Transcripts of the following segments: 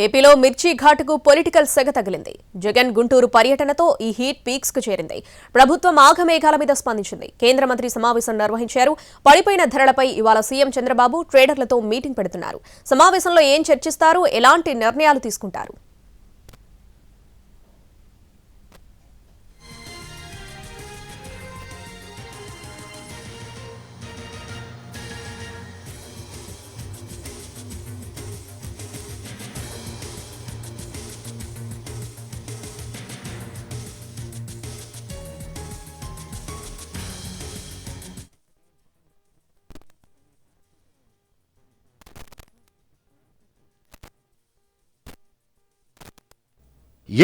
ఏపీలో మిర్చి ఘాటుకు పొలిటికల్ సెగ తగిలింది. జగన్ గుంటూరు పర్యటనతో ఈ హీట్ పీక్స్ కు చేరింది. ప్రభుత్వం ఆఘమేఘాల మీద స్పందించింది. కేంద్ర మంత్రి సమావేశం నిర్వహించారు. పడిపోయిన ధరలపై ఇవాళ సీఎం చంద్రబాబు ట్రేడర్లతో మీటింగ్ పెడుతున్నారు. సమావేశంలో ఏం చర్చిస్తారు, ఎలాంటి నిర్ణయాలు తీసుకుంటారు?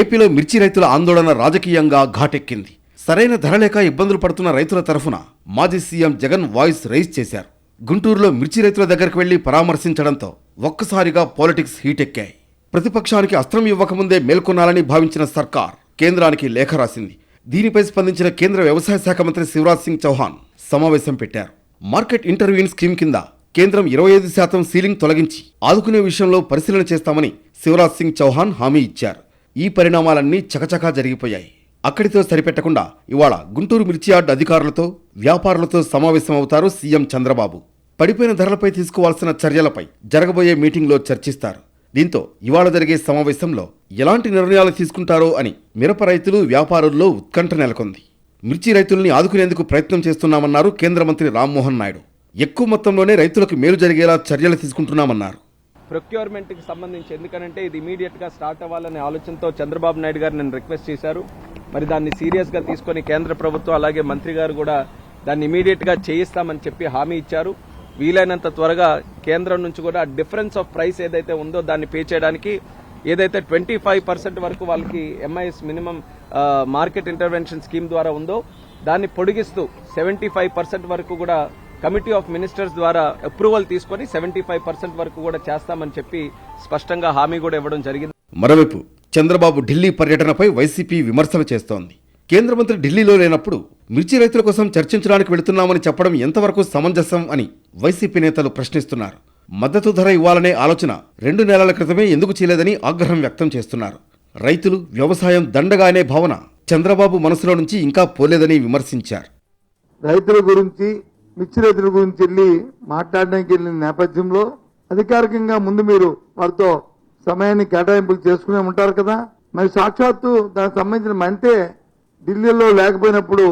ఏపీలో మిర్చి రైతుల ఆందోళన రాజకీయంగా ఘాటెక్కింది. సరైన ధర లేక ఇబ్బందులు పడుతున్న రైతుల తరఫున మాజీ సీఎం జగన్ వాయిస్ రైజ్ చేశారు. గుంటూరులో మిర్చి రైతుల దగ్గరకు వెళ్లి పరామర్శించడంతో ఒక్కసారిగా పాలిటిక్స్ హీటెక్కాయి. ప్రతిపక్షానికి అస్త్రం ఇవ్వకముందే మేల్కొనాలని భావించిన సర్కార్ కేంద్రానికి లేఖ రాసింది. దీనిపై స్పందించిన కేంద్ర వ్యవసాయ శాఖ మంత్రి శివరాజ్ సింగ్ చౌహాన్ సమావేశం పెట్టారు. మార్కెట్ ఇంటర్వ్యూన్ స్కీమ్ కింద కేంద్రం 25% సీలింగ్ తొలగించి ఆదుకునే విషయంలో పరిశీలన చేస్తామని శివరాజ్ సింగ్ చౌహాన్ హామీ ఇచ్చారు. ఈ పరిణామాలన్నీ చకచకా జరిగిపోయాయి. అక్కడితో సరిపెట్టకుండా ఇవాళ గుంటూరు మిర్చి యార్డ్ అధికారులతో, వ్యాపారులతో సమావేశమవుతారు సీఎం చంద్రబాబు. పడిపోయిన ధరలపై తీసుకోవాల్సిన చర్యలపై జరగబోయే మీటింగ్లో చర్చిస్తారు. దీంతో ఇవాళ జరిగే సమావేశంలో ఎలాంటి నిర్ణయాలు తీసుకుంటారో అని మిరప రైతులు, వ్యాపారుల్లో ఉత్కంఠ నెలకొంది. మిర్చి రైతుల్ని ఆదుకునేందుకు ప్రయత్నం చేస్తున్నామన్నారు కేంద్ర మంత్రి రామ్మోహన్ నాయుడు. ఎక్కువ మొత్తంలోనే రైతులకు మేలు జరిగేలా చర్యలు తీసుకుంటున్నామన్నారు. ప్రొక్యూర్మెంట్కి సంబంధించి ఎందుకనంటే ఇది ఇమీడియట్గా స్టార్ట్ అవ్వాలనే ఆలోచనతో చంద్రబాబు నాయుడు గారు నన్ను రిక్వెస్ట్ చేశారు. మరి దాన్ని సీరియస్గా తీసుకొని కేంద్ర ప్రభుత్వం అలాగే మంత్రి గారు కూడా దాన్ని ఇమీడియట్గా చేయిస్తామని చెప్పి హామీ ఇచ్చారు. వీలైనంత త్వరగా కేంద్రం నుంచి కూడా డిఫరెన్స్ ఆఫ్ ప్రైస్ ఏదైతే ఉందో దాన్ని పే చేయడానికి ఏదైతే 25% వరకు వాళ్ళకి MIS minimum market intervention scheme ద్వారా ఉందో దాన్ని పొడిగిస్తూ 75% వరకు కూడా కమిటీ ఆఫ్ మినిస్టర్స్ ద్వారా అప్రూవల్ తీసుకొని 75% వరకు కూడా చేస్తామని చెప్పి స్పష్టంగా హామీ కూడా ఇవ్వడం జరిగింది. మరోవైపు చంద్రబాబు ఢిల్లీ పర్యటనపై వైసీపీ విమర్శలు చేస్తోంది. కేంద్ర మంత్రి ఢిల్లీలో లేనప్పుడు మిర్చి రైతుల కోసం చర్చించడానికి వెళుతున్నామని చెప్పడం ఎంతవరకు సమంజసం అని వైసీపీ నేతలు ప్రశ్నిస్తున్నారు. మద్దతు ధర ఇవ్వాలనే ఆలోచన 2 నెలల క్రితమే ఎందుకు చేయలేదని ఆగ్రహం వ్యక్తం చేస్తున్నారు. రైతులు, వ్యవసాయం దండగా అనే భావన చంద్రబాబు మనసులో నుంచి ఇంకా పోలేదని విమర్శించారు. రైతుల గురించి, మిర్చి రైతుల గురించి వెళ్ళి మాట్లాడడానికి వెళ్ళిన నేపథ్యంలో అధికారికంగా ముందు మీరు వారితో సమయాన్ని కేటాయింపులు చేసుకునే ఉంటారు కదా. మరి సాక్షాత్తు దానికి సంబంధించిన మంతే ఢిల్లీలో లేకపోయినప్పుడు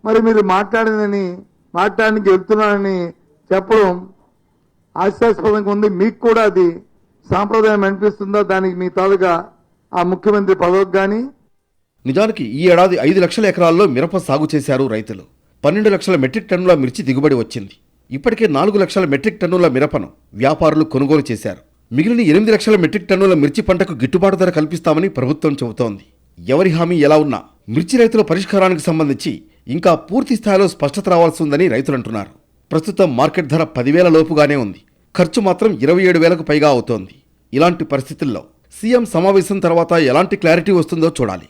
మరి మీరు మాట్లాడడానికి వెళ్తున్నారని చెప్పడం హాస్యాస్పదంగా ఉంది. మీకు కూడా అది సాంప్రదాయం అనిపిస్తుందా? దానికి మీ తాలూగా ఆ ముఖ్యమంత్రి పదవికి గాని. నిజానికి ఈ ఏడాది 5 లక్షల ఎకరాల్లో మిరప సాగు చేశారు రైతులు. 12 లక్షల మెట్రిక్ టన్నుల మిర్చి దిగుబడి వచ్చింది. ఇప్పటికే 4 లక్షల మెట్రిక్ టన్నుల మిరపను వ్యాపారులు కొనుగోలు చేశారు. మిగిలిన 8 లక్షల మెట్రిక్ టన్నుల మిర్చి పంటకు గిట్టుబాటు ధర కల్పిస్తామని ప్రభుత్వం చెబుతోంది. ఎవరి హామీ ఎలా ఉన్నా మిర్చి రైతుల పరిష్కారానికి సంబంధించి ఇంకా పూర్తి స్థాయిలో స్పష్టత రావాల్సి ఉందని రైతులంటున్నారు. ప్రస్తుతం మార్కెట్ ధర 10,000 లోపుగానే ఉంది. ఖర్చు మాత్రం 27,000కు పైగా అవుతోంది. ఇలాంటి పరిస్థితుల్లో సీఎం సమావేశం తర్వాత ఎలాంటి క్లారిటీ వస్తుందో చూడాలి.